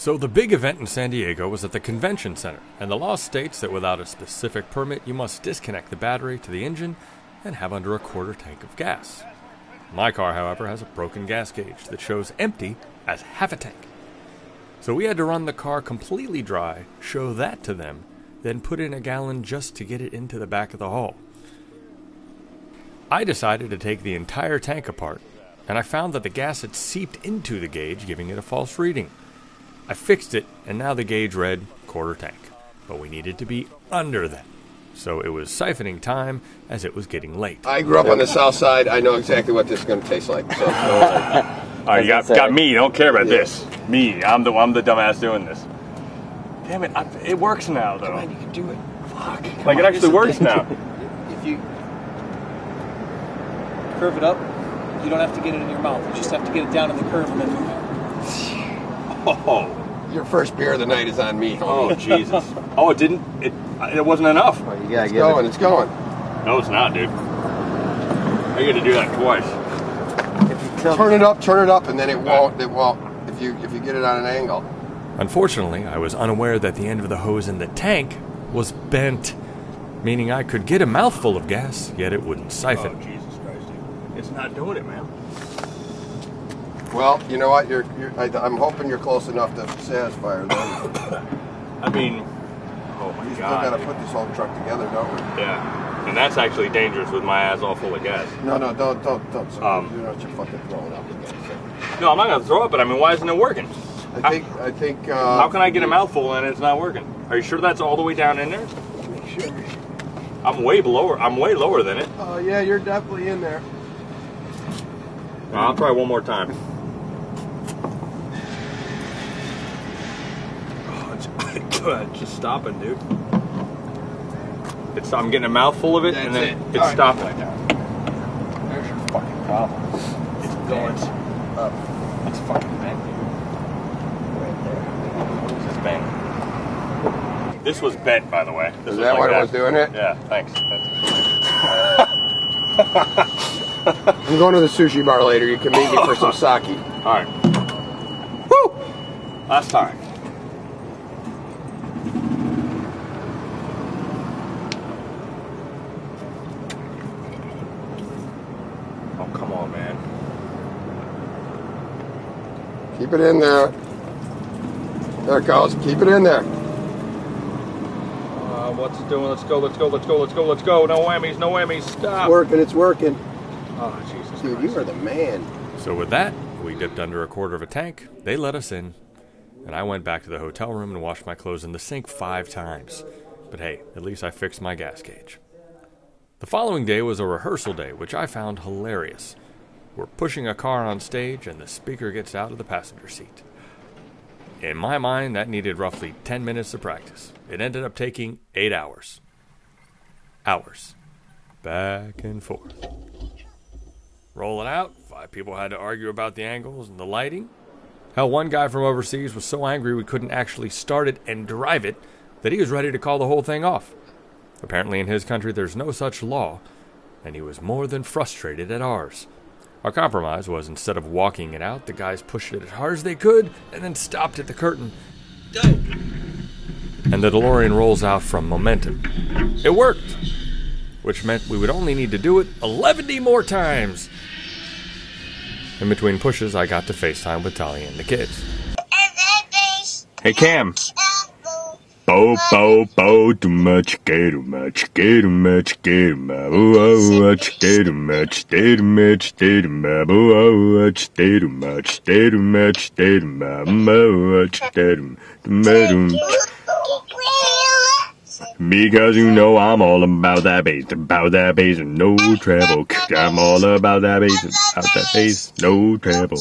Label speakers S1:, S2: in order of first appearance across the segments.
S1: So the big event in San Diego was at the convention center, and the law states that without a specific permit, you must disconnect the battery to the engine and have under a quarter tank of gas. My car, however, has a broken gas gauge that shows empty as half a tank. So we had to run the car completely dry, show that to them, then put in a gallon just to get it into the back of the hall. I decided to take the entire tank apart, and I found that the gas had seeped into the gauge, giving it a false reading. I fixed it, and now the gauge read quarter tank, but we needed to be under that. So it was siphoning time as it was getting late.
S2: I grew up on the south side. I know exactly what this is going to taste like. So,
S3: all right, you got me. You don't care about this. Me. I'm the dumbass doing this. Damn it! It works now, though.
S2: Come on, you can do it.
S3: Fuck. Like it actually works now.
S4: If you curve it up, you don't have to get it in your mouth. You just have to get it down in the curve and then move it.
S3: Oh.
S2: Your first beer of the night is on me, homie.
S3: Oh, Jesus. Oh, it didn't. It wasn't enough.
S5: Well, you gotta
S2: It's going. It's going.
S3: No, it's not, dude. I got to do that twice.
S2: Turn it up, and then it won't. It won't. If you get it on an angle.
S1: Unfortunately, I was unaware that the end of the hose in the tank was bent, meaning I could get a mouthful of gas, yet it wouldn't siphon.
S3: Oh, Jesus Christ, dude. It's not doing it, man.
S2: Well, you know what? I'm hoping you're close enough to satisfy her.
S3: I mean, oh my
S2: God. We still
S3: God.
S2: got to put this whole truck together, don't we?
S3: Yeah. And that's actually dangerous with my ass all full of gas.
S2: No, don't. You're not just fucking throwing up again. So.
S3: No, I'm not going to throw it, but I mean, why isn't it working?
S2: I think.
S3: How can I get a mouthful and it's not working? Are you sure that's all the way down in there?
S2: Make sure.
S3: I'm way lower than it.
S2: Oh, yeah, you're definitely in there.
S3: I'll try one more time. It's just stopping, dude. I'm getting a mouthful of it, and then it's stopping.
S4: There's your fucking problem.
S3: It's going
S4: up. It's fucking bent, dude.
S3: Right there. This is bent. This was bent, by the way.
S2: Is that what was doing it?
S3: Yeah, thanks.
S2: I'm going to the sushi bar later. You can meet me for some sake.
S3: All right. Woo! Last time. Oh, come on, man.
S2: Keep it in there. There it goes. Keep it in there.
S3: What's it doing? Let's go. No whammies. Stop.
S2: It's working.
S3: Oh, Jesus
S2: Dude,
S3: Christ.
S2: you are the man.
S1: So with that, we dipped under a quarter of a tank, they let us in, and I went back to the hotel room and washed my clothes in the sink 5 times. But hey, at least I fixed my gas gauge. The following day was a rehearsal day, which I found hilarious. We're pushing a car on stage, and the speaker gets out of the passenger seat. In my mind, that needed roughly 10 minutes of practice. It ended up taking 8 hours. Hours. Back and forth. Roll it out. 5 people had to argue about the angles and the lighting. Hell, one guy from overseas was so angry we couldn't actually start it and drive it that he was ready to call the whole thing off. Apparently in his country there's no such law, and he was more than frustrated at ours. Our compromise was, instead of walking it out, the guys pushed it as hard as they could and then stopped at the curtain. Go! And the DeLorean rolls out from momentum. It worked! Which meant we would only need to do it 11 more times. In between pushes, I got to FaceTime with Talia and the kids.
S3: Hey, Cam. Bo, too much, too much, too much, too much, too much, too much, too much, too much, too much, too much, too much. Because you know I'm all about that bass, and no treble. I'm all about that bass, no treble.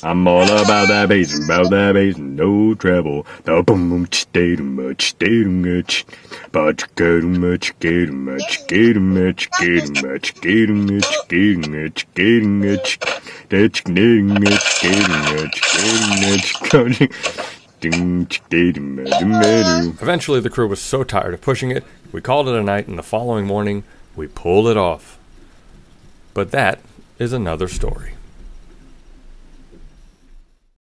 S3: I'm all about that bass, and no treble. The boom, too much, but too much, too much, too much, too much, too much, too much, too much, too much.
S1: Eventually, the crew was so tired of pushing it, we called it a night, and the following morning, we pulled it off. But that is another story.